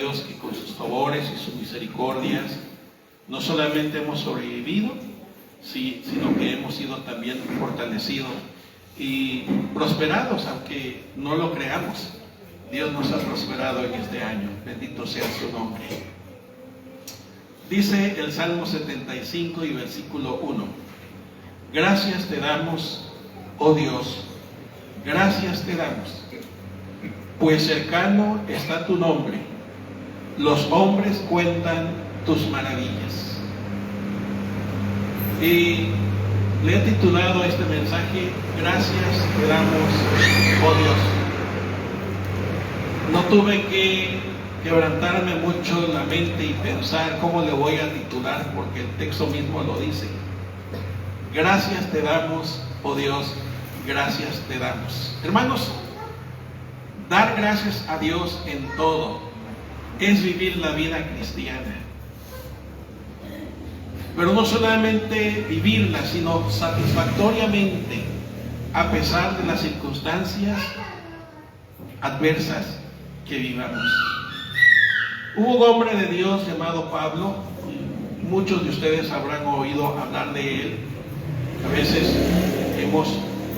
Dios que con sus favores y sus misericordias no solamente hemos sobrevivido, sino que hemos sido también fortalecidos y prosperados, aunque no lo creamos. Dios nos ha prosperado en este año, bendito sea su nombre. Dice el Salmo 75 y versículo 1: gracias te damos, oh Dios, gracias te damos, pues cercano está tu nombre, los hombres cuentan tus maravillas. Y le he titulado a este mensaje: gracias te damos, oh Dios. No tuve que quebrantarme mucho la mente y pensar cómo le voy a titular, porque el texto mismo lo dice. Gracias te damos, oh Dios, gracias te damos. Hermanos, dar gracias a Dios en todo es vivir la vida cristiana. Pero no solamente vivirla, sino satisfactoriamente, a pesar de las circunstancias adversas que vivamos. Hubo un hombre de Dios llamado Pablo. Muchos de ustedes habrán oído hablar de él. A veces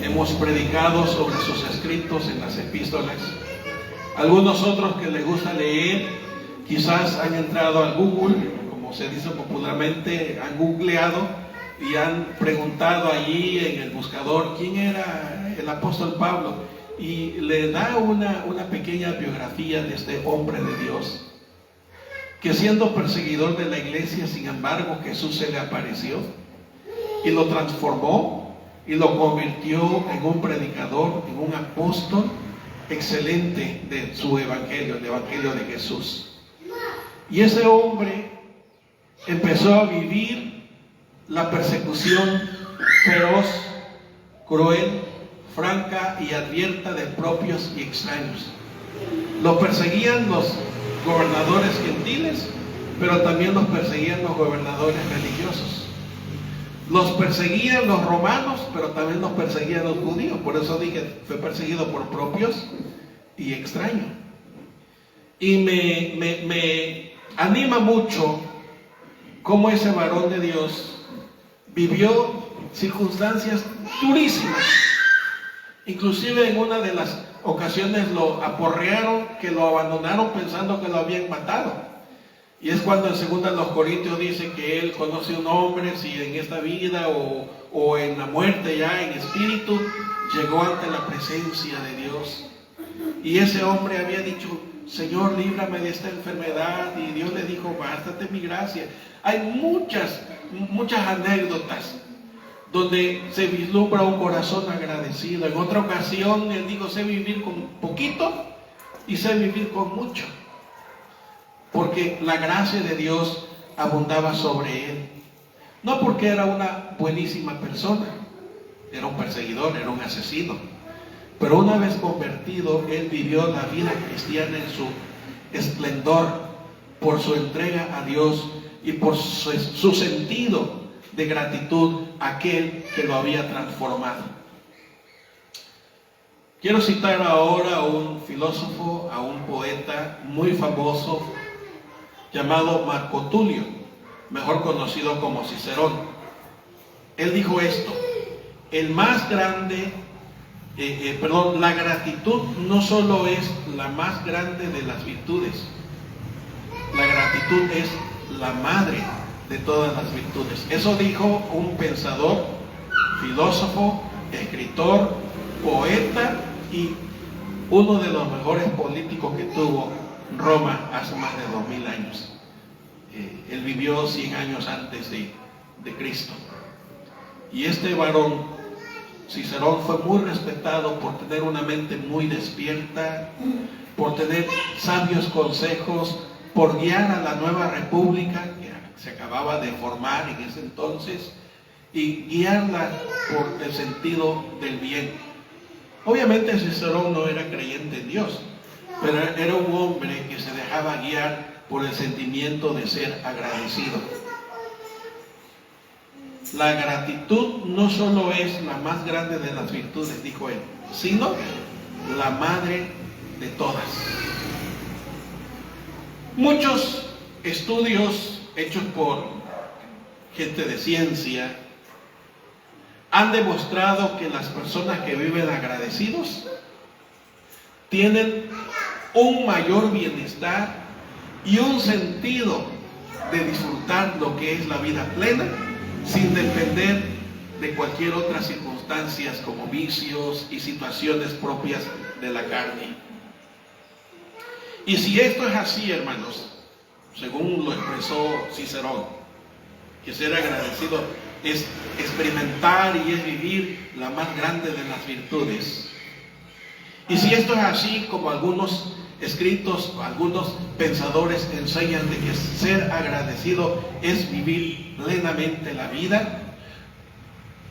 hemos predicado sobre sus escritos en las epístolas. Algunos otros que les gusta leer, quizás han entrado al Google, como se dice popularmente, han googleado y han preguntado allí en el buscador quién era el apóstol Pablo, y le da una pequeña biografía de este hombre de Dios, que siendo perseguidor de la iglesia, sin embargo, Jesús se le apareció y lo transformó y lo convirtió en un predicador, en un apóstol excelente de su evangelio, el evangelio de Jesús. Y ese hombre empezó a vivir la persecución feroz, cruel, franca y abierta de propios y extraños. Lo perseguían los gobernadores gentiles, pero también los perseguían los gobernadores religiosos. Los perseguían los romanos, pero también los perseguían los judíos. Por eso dije, fue perseguido por propios y extraños. Y me anima mucho cómo ese varón de Dios vivió circunstancias durísimas. Inclusive en una de las ocasiones lo aporrearon, que lo abandonaron pensando que lo habían matado. Y es cuando en 2 Corintios dice que él conoce un hombre, si en esta vida o en la muerte ya en espíritu, llegó ante la presencia de Dios. Y ese hombre había dicho: Señor, líbrame de esta enfermedad. Y Dios le dijo: bástate mi gracia. Hay muchas anécdotas donde se vislumbra un corazón agradecido. En otra ocasión él dijo: sé vivir con poquito y sé vivir con mucho, porque la gracia de Dios abundaba sobre él. No porque era una buenísima persona, era un perseguidor, era un asesino, pero una vez convertido, él vivió la vida cristiana en su esplendor, por su entrega a Dios y por su sentido de gratitud a aquel que lo había transformado. Quiero citar ahora a un filósofo, a un poeta muy famoso llamado Marco Tulio, mejor conocido como Cicerón. Él dijo esto: la gratitud no solo es la más grande de las virtudes, la gratitud es la madre de todas las virtudes. Eso dijo un pensador, filósofo, escritor, poeta y uno de los mejores políticos que tuvo Roma hace más de 2000 años. Él vivió 100 años antes de Cristo. Y este varón, Cicerón, fue muy respetado por tener una mente muy despierta, por tener sabios consejos, por guiar a la nueva república que se acababa de formar en ese entonces, y guiarla por el sentido del bien. Obviamente Cicerón no era creyente en Dios, pero era un hombre que se dejaba guiar por el sentimiento de ser agradecido. La gratitud no solo es la más grande de las virtudes, dijo él, sino la madre de todas. Muchos estudios hechos por gente de ciencia han demostrado que las personas que viven agradecidos tienen un mayor bienestar y un sentido de disfrutar lo que es la vida plena sin depender de cualquier otra circunstancias como vicios y situaciones propias de la carne. Y si esto es así, hermanos, según lo expresó Cicerón, que ser agradecido es experimentar y es vivir la más grande de las virtudes. Y si esto es así, como algunos escritos, algunos pensadores enseñan de que ser agradecido es vivir plenamente la vida,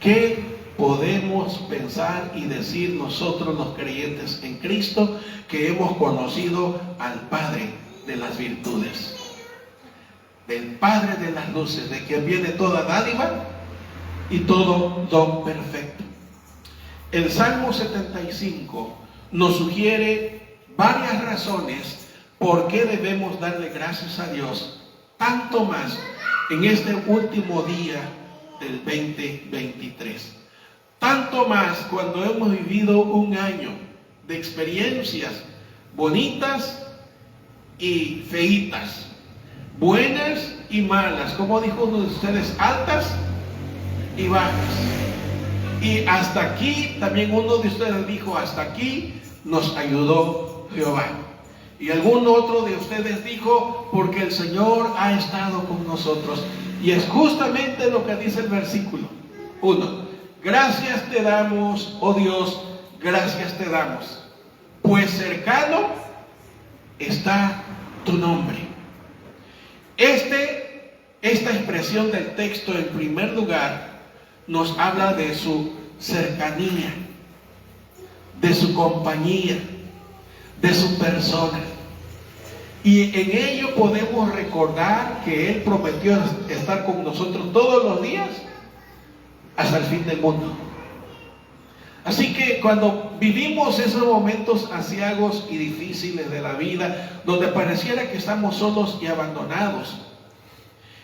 ¿qué podemos pensar y decir nosotros los creyentes en Cristo que hemos conocido al Padre de las virtudes, del Padre de las luces, de quien viene toda dádiva y todo don perfecto? El Salmo 75 nos sugiere varias razones por qué debemos darle gracias a Dios, tanto más en este último día del 2023. Tanto más cuando hemos vivido un año de experiencias bonitas y feitas, buenas y malas, como dijo uno de ustedes, altas y bajas. Y hasta aquí, también uno de ustedes dijo, hasta aquí nos ayudó Jehová. Y algún otro de ustedes dijo, porque el Señor ha estado con nosotros. Y es justamente lo que dice el versículo 1. Gracias te damos, oh Dios, gracias te damos, pues cercano está tu nombre. Esta expresión del texto, en primer lugar, nos habla de su cercanía, de su compañía, de su persona. Y en ello podemos recordar que Él prometió estar con nosotros todos los días hasta el fin del mundo. Así que cuando vivimos esos momentos aciagos y difíciles de la vida, donde pareciera que estamos solos y abandonados,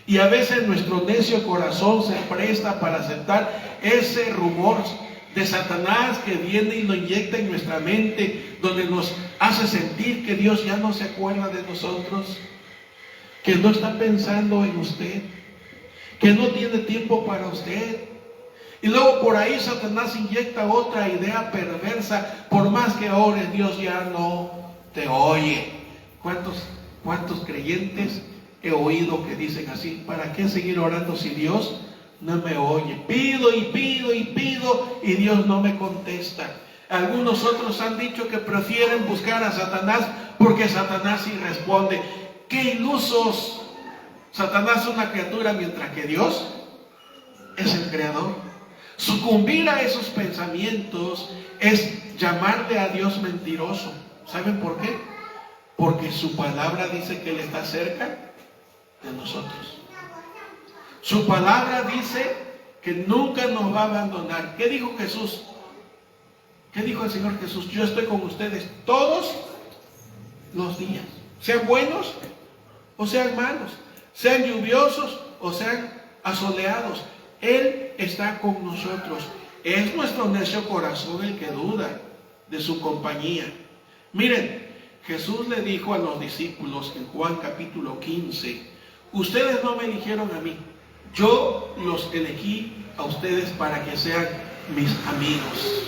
y a veces nuestro necio corazón se presta para aceptar ese rumor de Satanás que viene y lo inyecta en nuestra mente, donde nos hace sentir que Dios ya no se acuerda de nosotros, que no está pensando en usted, que no tiene tiempo para usted. Y luego por ahí Satanás inyecta otra idea perversa: por más que ores, Dios ya no te oye. ¿Cuántos creyentes he oído que dicen así? ¿Para qué seguir orando si Dios no me oye? Pido y pido y pido y Dios no me contesta. Algunos otros han dicho que prefieren buscar a Satanás porque Satanás sí responde. ¡Qué ilusos! Satanás es una criatura, mientras que Dios es el creador. Sucumbir a esos pensamientos es llamarle a Dios mentiroso. ¿Saben por qué? Porque su palabra dice que Él está cerca de nosotros. Su palabra dice que nunca nos va a abandonar. ¿Qué dijo Jesús? ¿Qué dijo el Señor Jesús? Yo estoy con ustedes todos los días, sean buenos o sean malos, sean lluviosos o sean asoleados. Él está con nosotros. Es nuestro necio corazón el que duda de su compañía. Miren, Jesús le dijo a los discípulos en Juan capítulo 15, ustedes no me eligieron a mí, yo los elegí a ustedes para que sean mis amigos.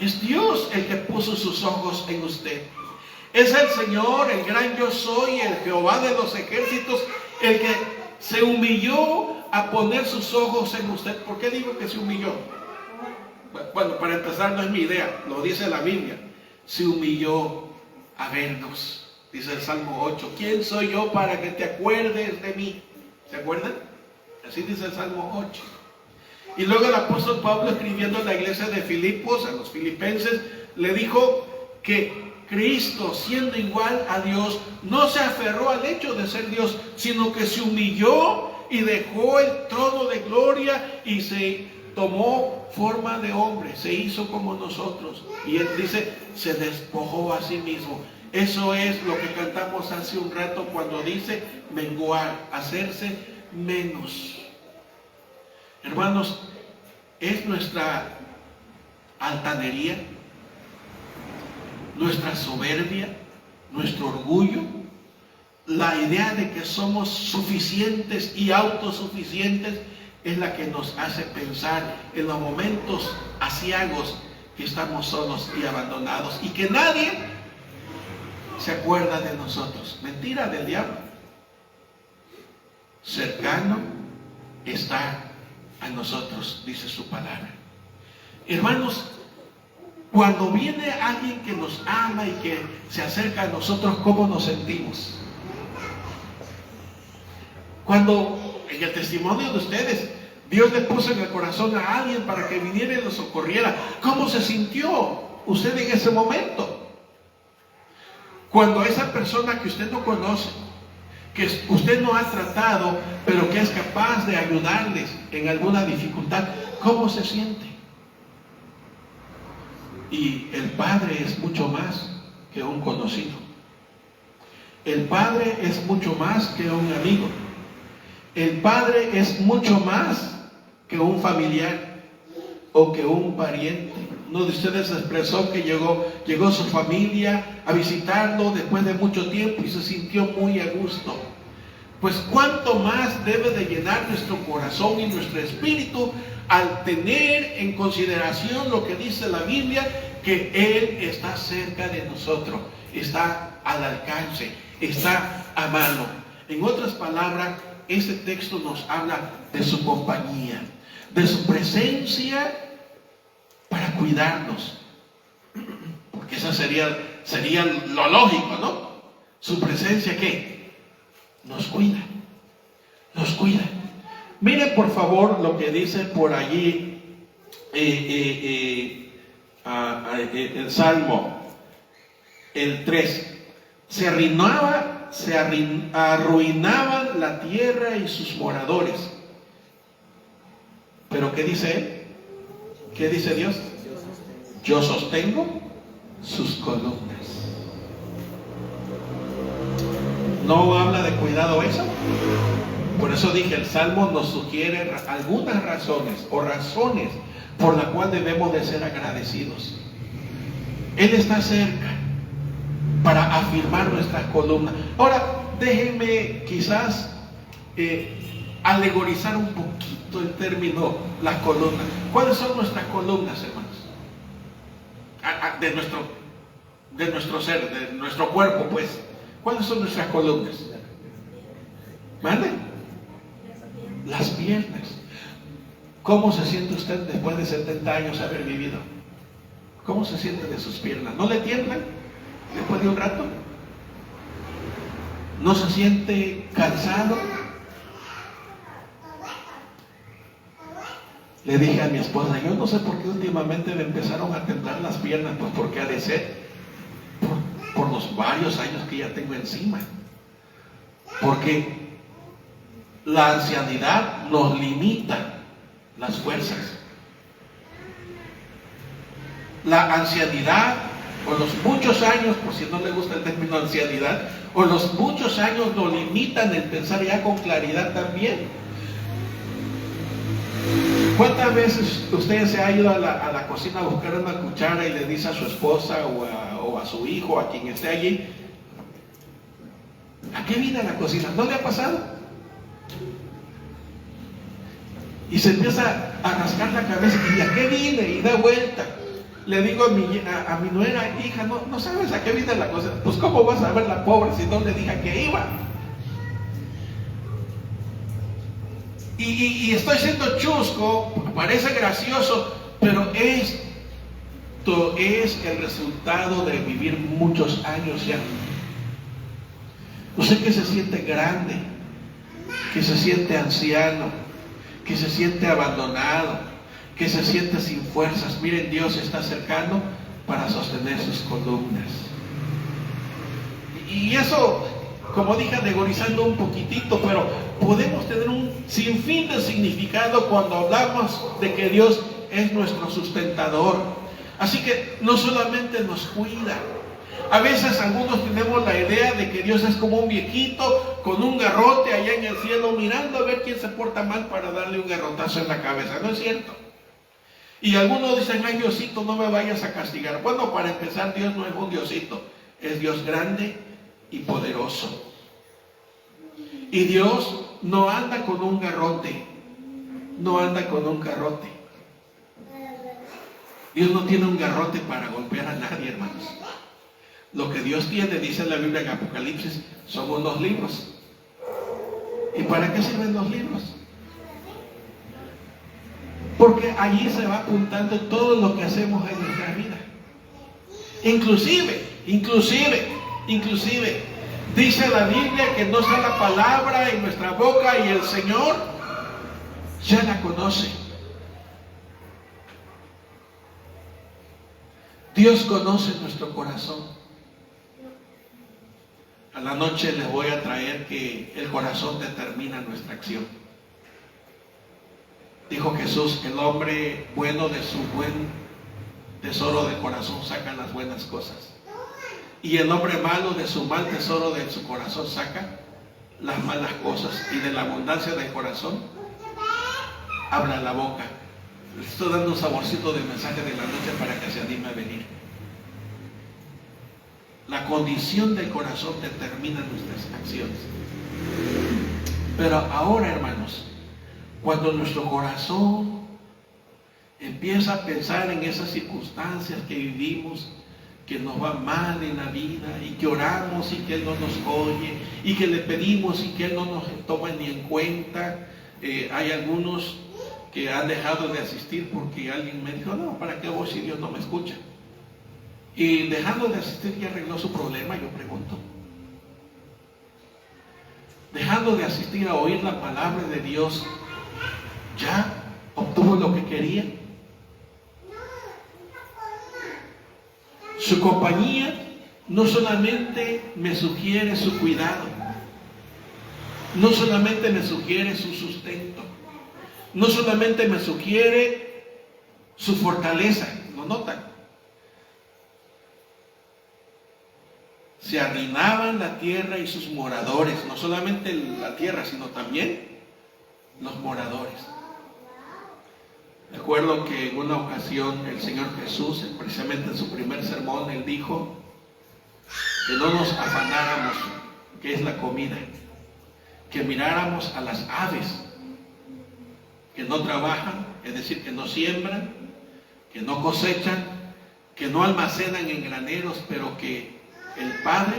Es Dios el que puso sus ojos en usted. Es el Señor, el gran yo soy, el Jehová de los ejércitos, el que se humilló a poner sus ojos en usted. ¿Por qué digo que se humilló? Bueno, para empezar, no es mi idea, lo dice la Biblia. Se humilló a vernos, dice el Salmo 8. ¿Quién soy yo para que te acuerdes de mí? ¿Se acuerdan? Así dice el Salmo 8. Y luego el apóstol Pablo, escribiendo en la iglesia de Filipos, a los filipenses, le dijo que Cristo, siendo igual a Dios, no se aferró al hecho de ser Dios, sino que se humilló y dejó el trono de gloria y se tomó forma de hombre, se hizo como nosotros. Y él dice, se despojó a sí mismo. Eso es lo que cantamos hace un rato cuando dice menguar, hacerse menos. Hermanos, es nuestra altanería, nuestra soberbia, nuestro orgullo, la idea de que somos suficientes y autosuficientes es la que nos hace pensar en los momentos aciagos que estamos solos y abandonados y que nadie se acuerda de nosotros. Mentira del diablo. Cercano está a nosotros, dice su palabra. Hermanos, cuando viene alguien que nos ama y que se acerca a nosotros, ¿cómo nos sentimos? Cuando en el testimonio de ustedes, Dios le puso en el corazón a alguien para que viniera y lo socorriera, ¿cómo se sintió usted en ese momento? Cuando esa persona que usted no conoce, que usted no ha tratado, pero que es capaz de ayudarles en alguna dificultad, ¿cómo se siente? Y el Padre es mucho más que un conocido. El Padre es mucho más que un amigo. El Padre es mucho más que un familiar o que un pariente. Uno de ustedes expresó que llegó su familia a visitarlo después de mucho tiempo y se sintió muy a gusto. Pues cuánto más debe de llenar nuestro corazón y nuestro espíritu al tener en consideración lo que dice la Biblia, que Él está cerca de nosotros, está al alcance, está a mano. En otras palabras, este texto nos habla de su compañía, de su presencia para cuidarnos, porque eso sería lo lógico, ¿no? Su presencia, ¿qué? Nos cuida, nos cuida. Miren por favor lo que dice por allí el Salmo, el 3. Se arruinaban la tierra y sus moradores. ¿Pero qué dice él? ¿Qué dice Dios? Yo sostengo sus columnas. ¿No habla de cuidado eso? Por eso dije, el Salmo nos sugiere algunas razones por las cuales debemos de ser agradecidos. Él está cerca para afirmar nuestras columnas. Ahora, déjenme quizás alegorizar un poquito el término las columnas. ¿Cuáles son nuestras columnas, hermanos? De nuestro ser, de nuestro cuerpo, pues. ¿Cuáles son nuestras columnas? ¿Mande? Las piernas. ¿Cómo se siente usted después de 70 años haber vivido? ¿Cómo se siente de sus piernas? ¿No le tiemblan después de un rato? ¿No se siente cansado? Le dije a mi esposa, yo no sé por qué últimamente me empezaron a temblar las piernas, pues porque ha de ser por los varios años que ya tengo encima. Porque la ancianidad nos limita las fuerzas. La ancianidad, o los muchos años, por si no le gusta el término ancianidad, o los muchos años nos limitan el pensar ya con claridad también. ¿Cuántas veces usted se ha ido a la cocina a buscar una cuchara y le dice a su esposa o a su hijo, a quien esté allí, ¿a qué vine a la cocina? ¿No le ha pasado? Y se empieza a rascar la cabeza y ¿a qué vine? Y da vuelta. Le digo a mi nuera, hija, no sabes a qué vine a la cocina. Pues ¿cómo vas a ver la pobre si no le dije a qué iba? Y estoy siendo chusco, parece gracioso, pero esto es el resultado de vivir muchos años ya. Usted que se siente grande, que se siente anciano, que se siente abandonado, que se siente sin fuerzas, miren, Dios está cercano para sostener sus columnas. Y eso, como dije, alegorizando un poquitito, pero podemos tener un sinfín de significado cuando hablamos de que Dios es nuestro sustentador. Así que no solamente nos cuida, A veces algunos tenemos la idea de que Dios es como un viejito con un garrote allá en el cielo mirando a ver quién se porta mal para darle un garrotazo en la cabeza. No es cierto. Y algunos dicen, ay Diosito, no me vayas a castigar. Bueno, para empezar, Dios no es un Diosito, es Dios grande y poderoso. Y Dios no anda con un garrote, no anda con un garrote. Dios no tiene un garrote para golpear a nadie, hermanos. Lo que Dios tiene, dice la Biblia en Apocalipsis, son unos libros. ¿Y para qué sirven los libros? Porque allí se va apuntando todo lo que hacemos en nuestra vida. Inclusive, dice la Biblia que no está la palabra en nuestra boca y el Señor ya la conoce. Dios conoce nuestro corazón. A la noche les voy a traer que el corazón determina nuestra acción. Dijo Jesús, el hombre bueno de su buen tesoro de corazón saca las buenas cosas. Y el hombre malo de su mal tesoro de su corazón saca las malas cosas. Y de la abundancia del corazón habla la boca. Les estoy dando un saborcito del mensaje de la noche para que se anime a venir. La condición del corazón determina nuestras acciones. Pero ahora, hermanos, cuando nuestro corazón empieza a pensar en esas circunstancias que vivimos, que nos va mal en la vida y que oramos y que Él no nos oye y que le pedimos y que Él no nos toma ni en cuenta, hay algunos que han dejado de asistir porque alguien me dijo, no, ¿para qué voy si Dios no me escucha? Y dejando de asistir ya arregló su problema, yo pregunto. Dejando de asistir a oír la palabra de Dios, ¿ya obtuvo lo que quería? Su compañía no solamente me sugiere su cuidado, no solamente me sugiere su sustento, no solamente me sugiere su fortaleza, ¿lo notan? Se arruinaban la tierra y sus moradores, no solamente la tierra, sino también los moradores. Recuerdo que en una ocasión el Señor Jesús, precisamente en su primer sermón, Él dijo que no nos afanáramos, que es la comida, que miráramos a las aves, que no trabajan, es decir, que no siembran, que no cosechan, que no almacenan en graneros, pero que el Padre,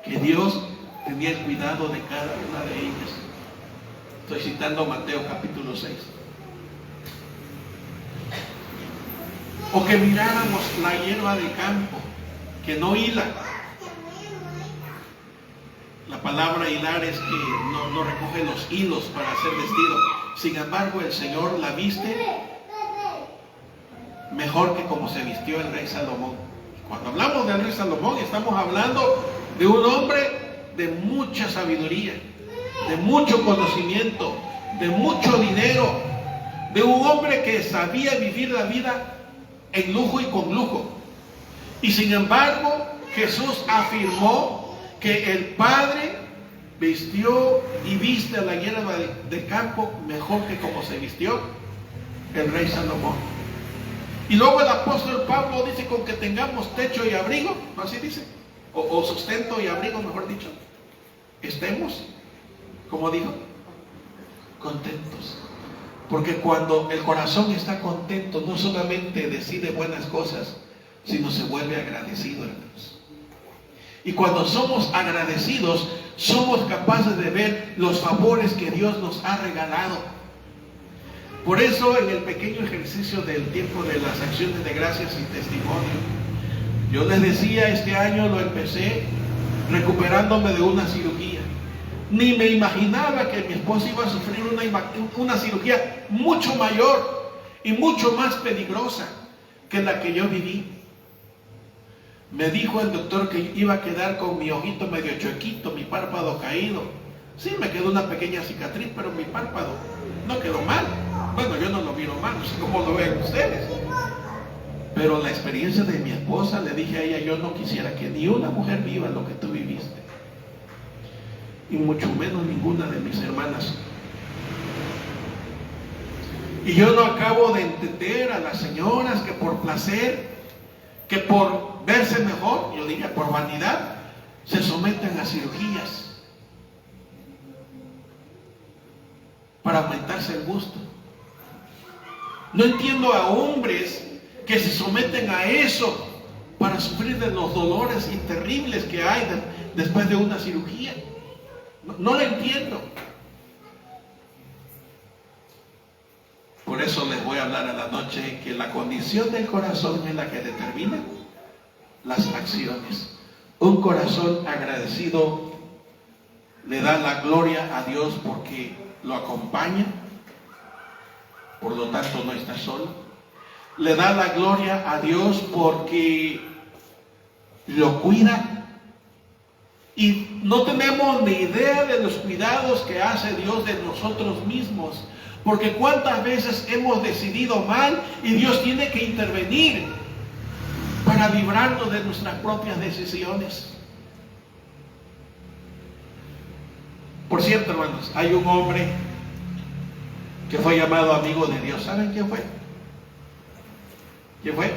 que Dios tenía el cuidado de cada una de ellas. Estoy citando Mateo capítulo 6. O que miráramos la hierba del campo, que no hila. La palabra hilar es que no recoge los hilos para hacer vestido. Sin embargo, el Señor la viste mejor que como se vistió el rey Salomón. Cuando hablamos del rey Salomón, estamos hablando de un hombre de mucha sabiduría, de mucho conocimiento, de mucho dinero, de un hombre que sabía vivir la vida en lujo y con lujo. Y sin embargo, Jesús afirmó que el Padre vistió y viste a la hierba del campo mejor que como se vistió el rey Salomón. Y luego el apóstol Pablo dice, con que tengamos techo y abrigo, ¿no así dice? O sustento y abrigo, mejor dicho, estemos, como dijo, contentos. Porque cuando el corazón está contento, no solamente decide buenas cosas, sino se vuelve agradecido, hermanos. Y cuando somos agradecidos, somos capaces de ver los favores que Dios nos ha regalado. Por eso, en el pequeño ejercicio del tiempo de las acciones de gracias y testimonio, yo les decía, este año lo empecé recuperándome de una cirugía. Ni me imaginaba que mi esposa iba a sufrir una cirugía mucho mayor y mucho más peligrosa que la que yo viví. Me dijo el doctor que iba a quedar con mi ojito medio chuequito, mi párpado caído. Sí, me quedó una pequeña cicatriz, pero mi párpado no quedó mal. Bueno, yo no lo miro mal, no sé cómo lo ven ustedes. Pero la experiencia de mi esposa, le dije a ella, yo no quisiera que ni una mujer viva lo que tú viviste, y mucho menos ninguna de mis hermanas. Y yo no acabo de entender a las señoras que por placer, que por verse mejor, yo diría por vanidad, se someten a cirugías para aumentarse el busto. No entiendo a hombres que se someten a eso para sufrir de los dolores terribles que hay después de una cirugía. No lo entiendo. Por eso les voy a hablar a la noche que la condición del corazón es la que determina las acciones. Un corazón agradecido le da la gloria a Dios porque lo acompaña, por lo tanto no está solo. Le da la gloria a Dios porque lo cuida. Y no tenemos ni idea de los cuidados que hace Dios de nosotros mismos. Porque cuántas veces hemos decidido mal y Dios tiene que intervenir para librarnos de nuestras propias decisiones. Por cierto, hermanos, hay un hombre que fue llamado amigo de Dios. ¿Saben quién fue? ¿Quién fue?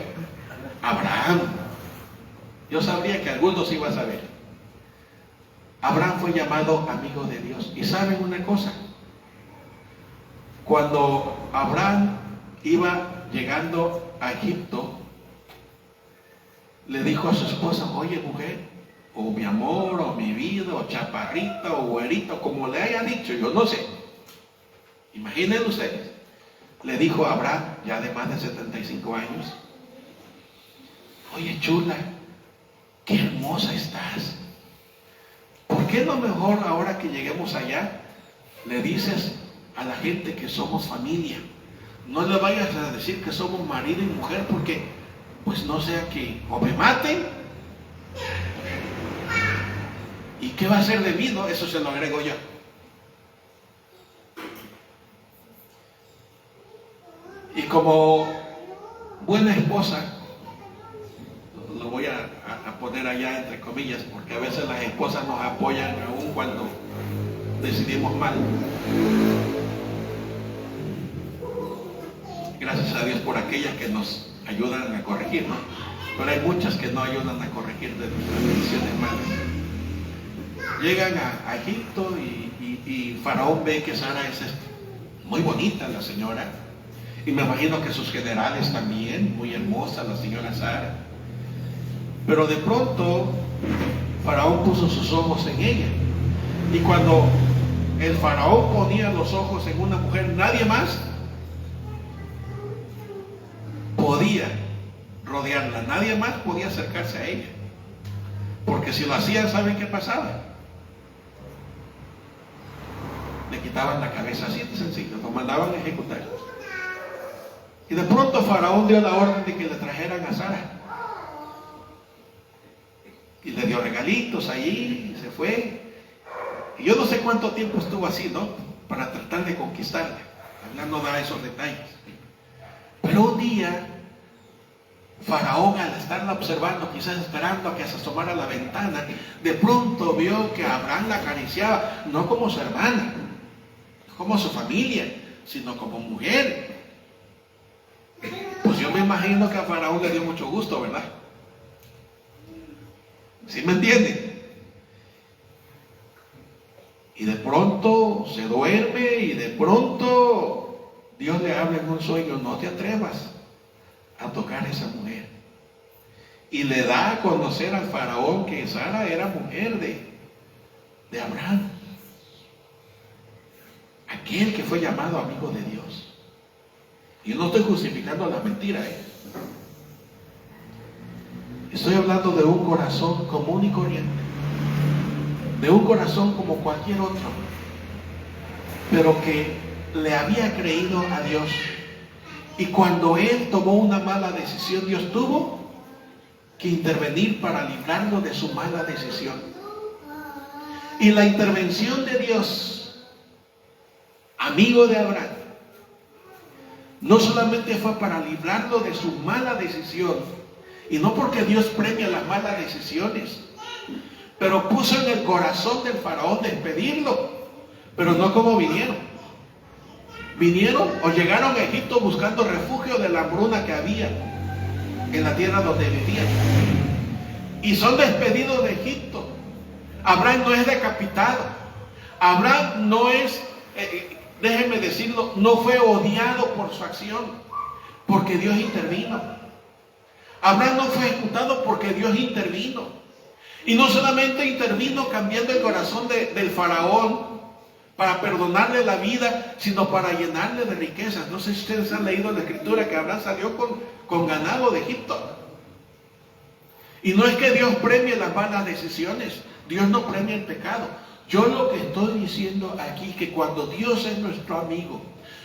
Abraham. Yo sabría que algunos iban a saber. Abraham fue llamado amigo de Dios. ¿Y saben una cosa? Cuando Abraham iba llegando a Egipto, le dijo a su esposa, oye mujer, o mi amor, o mi vida, o chaparrita, o güerita, como le haya dicho, yo no sé. Imaginen ustedes. Le dijo a Abraham, ya de más de 75 años, oye chula, qué hermosa estás. ¿Por qué no mejor ahora que lleguemos allá, le dices a la gente que somos familia? No le vayas a decir que somos marido y mujer, porque pues no sea que o me maten. ¿Y qué va a hacer de mí? No, eso se lo agrego yo. Y como buena esposa, lo voy a poner allá entre comillas, porque a veces las esposas nos apoyan aún cuando decidimos mal. Gracias a Dios por aquellas que nos ayudan a corregir, ¿no? Pero hay muchas que no ayudan a corregir de nuestras decisiones malas. Llegan a Egipto y Faraón ve que Sara es muy bonita, la señora. Y me imagino que sus generales también, muy hermosa la señora Sara. Pero de pronto Faraón puso sus ojos en ella. Y cuando el Faraón ponía los ojos en una mujer, nadie más podía rodearla, nadie más podía acercarse a ella. Porque si lo hacían, ¿saben qué pasaba? Le quitaban la cabeza, así de sencillo, lo mandaban a ejecutar. Y de pronto Faraón dio la orden de que le trajeran a Sara. Y le dio regalitos allí, y se fue. Y yo no sé cuánto tiempo estuvo así, ¿no? Para tratar de conquistarla. No da esos detalles. Pero un día, Faraón, al estarla observando, quizás esperando a que se asomara a la ventana, de pronto vio que Abraham la acariciaba, no como su hermana, no como su familia, sino como mujer. Pues yo me imagino que a Faraón le dio mucho gusto, ¿verdad? ¿Sí me entienden? Y de pronto se duerme y de pronto Dios le habla en un sueño, no te atrevas a tocar a esa mujer. Y le da a conocer al Faraón que Sara era mujer de Abraham, aquel que fue llamado amigo de Dios. Y no estoy justificando la mentira, Estoy hablando de un corazón común y corriente, de un corazón como cualquier otro, pero que le había creído a Dios. Y cuando él tomó una mala decisión, Dios tuvo que intervenir para librarlo de su mala decisión. Y la intervención de Dios, amigo de Abraham, no solamente fue para librarlo de su mala decisión, y no porque Dios premia las malas decisiones, pero puso en el corazón del faraón despedirlo, pero no como vinieron. Vinieron o llegaron a Egipto buscando refugio de la hambruna que había en la tierra donde vivían, y son despedidos de Egipto. Abraham no es decapitado. Abraham no es, déjenme decirlo, no fue odiado por su acción, porque Dios intervino. Abraham no fue ejecutado porque Dios intervino. Y no solamente intervino cambiando el corazón del faraón para perdonarle la vida, sino para llenarle de riquezas. No sé si ustedes han leído la escritura que Abraham salió con ganado de Egipto. Y no es que Dios premie las malas decisiones, Dios no premia el pecado. Yo lo que estoy diciendo aquí es que cuando Dios es nuestro amigo,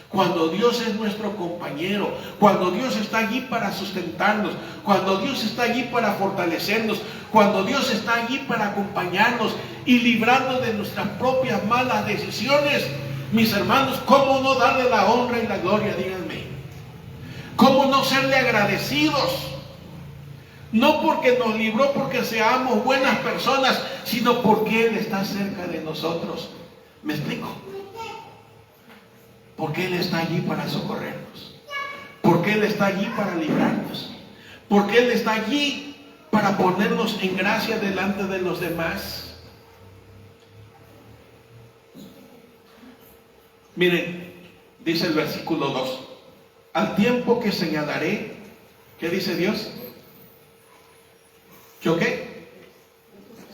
cuando Dios es nuestro compañero, cuando Dios está allí para sustentarnos, cuando Dios está allí para fortalecernos, cuando Dios está allí para acompañarnos y librarnos de nuestras propias malas decisiones, mis hermanos, ¿cómo no darle la honra y la gloria? Díganme. ¿Cómo no serle agradecidos? No porque nos libró, porque seamos buenas personas, sino porque Él está cerca de nosotros. ¿Me explico? Porque Él está allí para socorrernos. Porque Él está allí para librarnos. Porque Él está allí para ponernos en gracia delante de los demás. Miren, dice el versículo 2. Al tiempo que señalaré, ¿qué dice Dios? ¿Yo qué?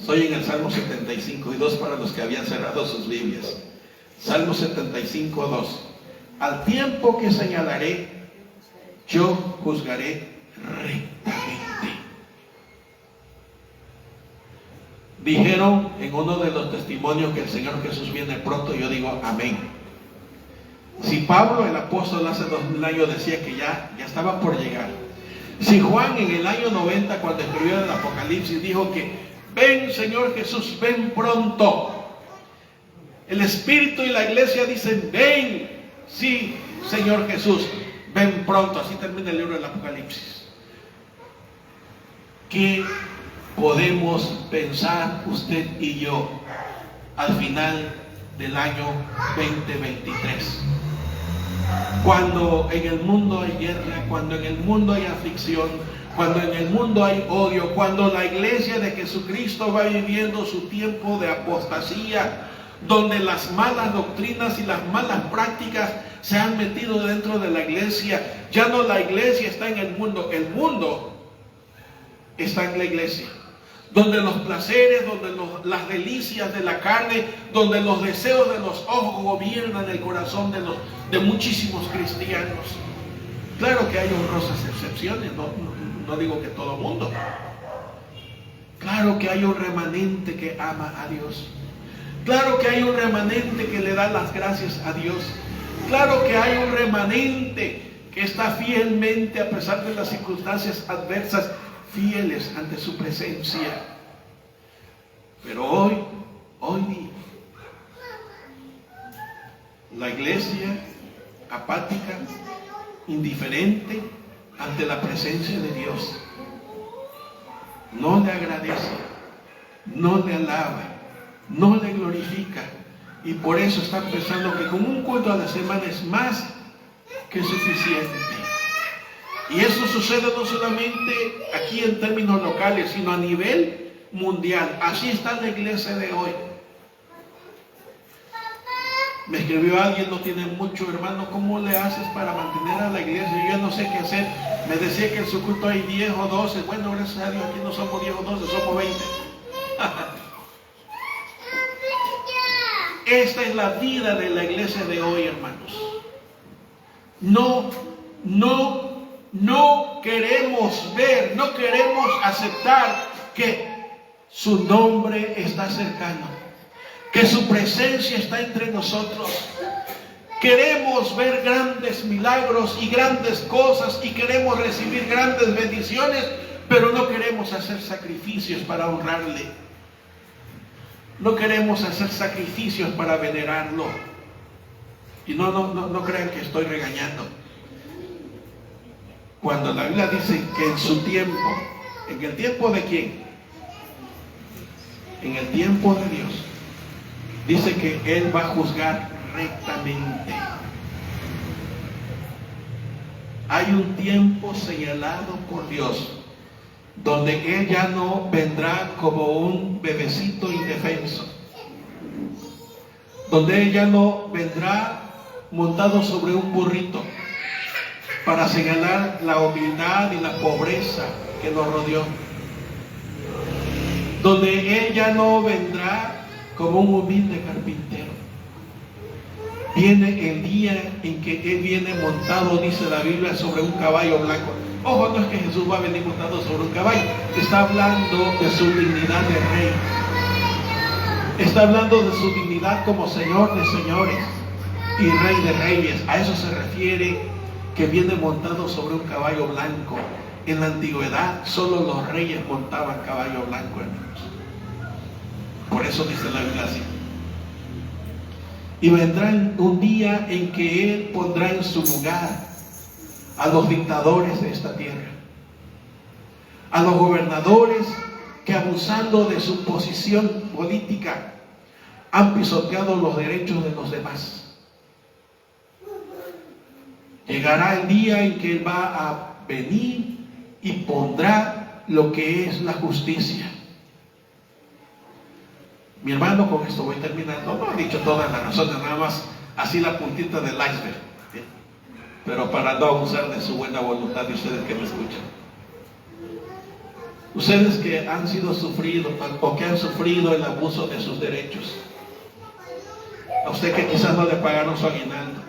Soy en el Salmo 75, y 2 para los que habían cerrado sus Biblias. Salmo 75, 2. Al tiempo que señalaré, yo juzgaré rectamente. Dijeron en uno de los testimonios que el Señor Jesús viene pronto, yo digo amén. Si Pablo, el apóstol, hace 2000 años decía que ya estaba por llegar. Si Juan en el año 90, cuando escribió el Apocalipsis, dijo que ven Señor Jesús, ven pronto. El Espíritu y la iglesia dicen ven, sí Señor Jesús, ven pronto. Así termina el libro del Apocalipsis. ¿Qué podemos pensar usted y yo al final del año 2023? Cuando en el mundo hay guerra, cuando en el mundo hay aflicción, cuando en el mundo hay odio, cuando la iglesia de Jesucristo va viviendo su tiempo de apostasía, donde las malas doctrinas y las malas prácticas se han metido dentro de la iglesia. Ya no la iglesia está en el mundo está en la iglesia. Donde los placeres, donde las delicias de la carne, donde los deseos de los ojos gobiernan el corazón de muchísimos cristianos. Claro que hay honrosas excepciones, no digo que todo el mundo. Claro que hay un remanente que ama a Dios. Claro que hay un remanente que le da las gracias a Dios. Claro que hay un remanente que está fielmente, a pesar de las circunstancias adversas, fieles ante su presencia. Pero hoy día, la iglesia apática, indiferente ante la presencia de Dios, no le agradece, no le alaba, no le glorifica, y por eso están pensando que con un culto a la semana es más que suficiente. Y eso sucede no solamente aquí en términos locales, sino a nivel mundial. Así está la iglesia de hoy. Me escribió alguien, no tiene mucho, hermano, ¿cómo le haces para mantener a la iglesia? Yo no sé qué hacer. Me decía que en su culto hay 10 o 12. Bueno, gracias a Dios, aquí no somos 10 o 12, somos 20. Esta es la vida de la iglesia de hoy, hermanos. No queremos ver, no queremos aceptar que su nombre está cercano, que su presencia está entre nosotros. Queremos ver grandes milagros y grandes cosas y queremos recibir grandes bendiciones, pero no queremos hacer sacrificios para honrarle. No queremos hacer sacrificios para venerarlo. Y no crean que estoy regañando. Cuando la Biblia dice que en su tiempo, ¿en el tiempo de quién? En el tiempo de Dios. Dice que Él va a juzgar rectamente. Hay un tiempo señalado por Dios donde Él ya no vendrá como un bebecito indefenso, donde Él ya no vendrá montado sobre un burrito para señalar la humildad y la pobreza que nos rodeó, donde Él ya no vendrá como un humilde carpintero. Viene el día en que Él viene montado, dice la Biblia, sobre un caballo blanco. Ojo, no es que Jesús va a venir montado sobre un caballo, está hablando de su dignidad de rey, está hablando de su dignidad como Señor de señores y Rey de reyes. A eso se refiere que viene montado sobre un caballo blanco. En la antigüedad solo los reyes montaban caballo blanco, hermanos. Por eso dice la Biblia así. Y vendrá un día en que Él pondrá en su lugar a los dictadores de esta tierra, a los gobernadores que, abusando de su posición política, han pisoteado los derechos de los demás. Llegará el día en que Él va a venir y pondrá lo que es la justicia. Mi hermano, con esto voy terminando. No he dicho todas las razones, nada más así la puntita del iceberg, ¿sí? Pero para no abusar de su buena voluntad de ustedes que me escuchan. Ustedes que han sido sufridos o que han sufrido el abuso de sus derechos. A usted que quizás no le pagaron su aguinaldo.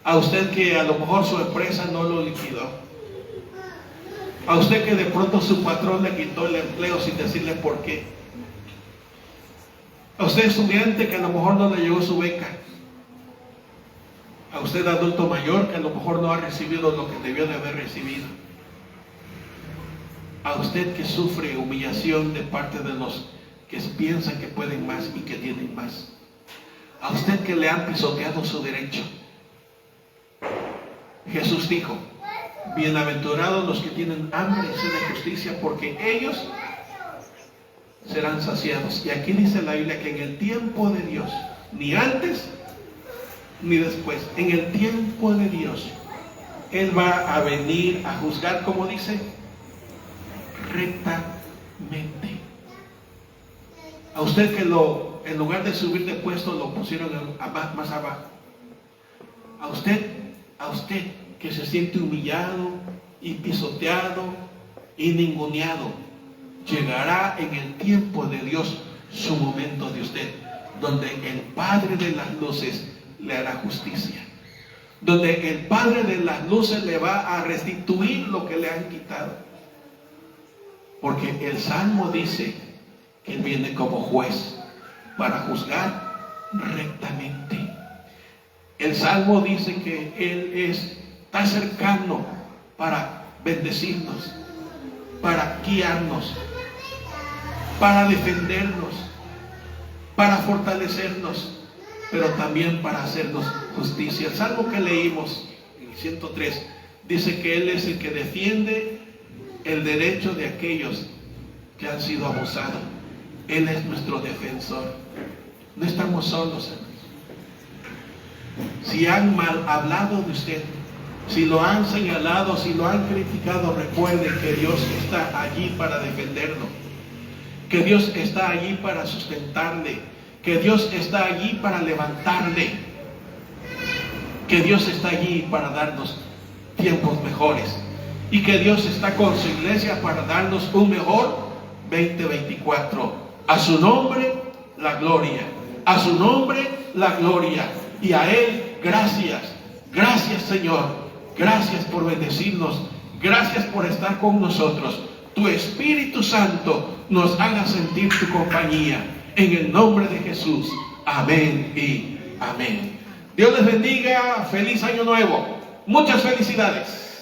A usted que a lo mejor su empresa no lo liquidó. A usted que de pronto su patrón le quitó el empleo sin decirle por qué. A usted estudiante que a lo mejor no le llegó su beca. A usted adulto mayor que a lo mejor no ha recibido lo que debió de haber recibido. A usted que sufre humillación de parte de los que piensan que pueden más y que tienen más. A usted que le han pisoteado su derecho. Jesús dijo: bienaventurados los que tienen hambre y sed de justicia, porque ellos serán saciados. Y aquí dice la Biblia que en el tiempo de Dios, ni antes ni después, en el tiempo de Dios, Él va a venir a juzgar, como dice, rectamente. A usted que en lugar de subir de puesto lo pusieron más abajo. A usted que se siente humillado y pisoteado y ninguneado, llegará en el tiempo de Dios su momento de usted, donde el Padre de las luces le hará justicia, donde el Padre de las luces le va a restituir lo que le han quitado, porque el Salmo dice que Él viene como juez para juzgar rectamente. El Salmo dice que Él está cercano para bendecirnos, para guiarnos, para defendernos, para fortalecernos, pero también para hacernos justicia. El Salmo que leímos en 103 dice que Él es el que defiende el derecho de aquellos que han sido abusados. Él es nuestro defensor. No estamos solos, hermanos. Si han mal hablado de usted, si lo han señalado, si lo han criticado, recuerden que Dios está allí para defenderlo, que Dios está allí para sustentarle, que Dios está allí para levantarle, que Dios está allí para darnos tiempos mejores, y que Dios está con su iglesia para darnos un mejor 2024. A su nombre la gloria, a su nombre la gloria, y a Él gracias. Gracias, Señor. Gracias por bendecirnos. Gracias por estar con nosotros. Tu Espíritu Santo nos haga sentir tu compañía. En el nombre de Jesús. Amén y amén. Dios les bendiga. Feliz año nuevo. Muchas felicidades.